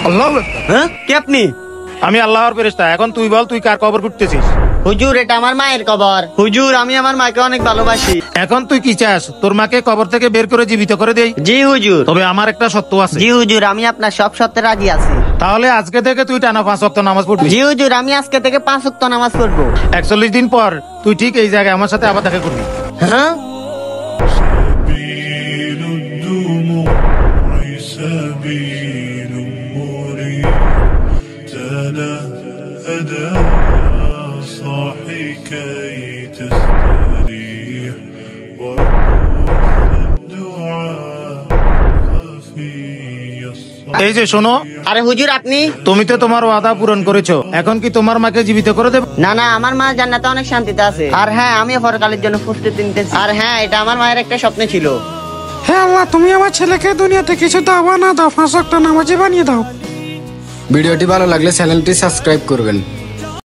আল্লাহ, হ্যাঁ কে আপনি? আমি আল্লাহর ফেরেশতা। এখন তুই বল, তুই কার কবর খুঁড়তেছিস? হুজুর এটা আমার মায়ের কবর। হুজুর আমি আমার মাকে অনেক ভালোবাসি। এখন তুই কি চাস, তোর মাকে কবর থেকে বের করে জীবিত করে দেই? জি হুজুর। তবে আমার একটা শর্ত আছে। জি হুজুর আমি আপনার সব শর্তে রাজি আছি। তাহলে আজকে থেকে তুই টানা 5 ওয়াক্ত নামাজ পড়বি। জি হুজুর আমি আজকে থেকে 5 ওয়াক্ত নামাজ পড়বো। 41 দিন পর তুই ঠিক এই জায়গায় আমার সাথে আবার দেখা করবি। হ্যাঁ سبيل الدموع سبيل مريح تنهدى صاحي كي تستريح والدعاء خفي الصبر এই যে শোনো, আরে হুজুর আপনি? তুমি তো তোমার ওয়াদা পূরণ করেছো, এখন কি তোমার মাকে জীবিত করে দেবে? না না আমার মা জান্নাতে অনেক শান্তিতে আছে। আর হ্যাঁ আমি পরকালের জন্য প্রস্তুতি নিতেছি। আর হ্যাঁ এটা আমার মায়ের একটা স্বপ্ন ছিল। হে আল্লাহ, তুমি আমার ছেলেকে দুনিয়াতে কিছু দাও বা না দাও, 5 ওয়াক্ত নামাজি বানিয়ে দাও। ভিডিওটি ভালো লাগলে চ্যানেলটি সাবস্ক্রাইব করবেন।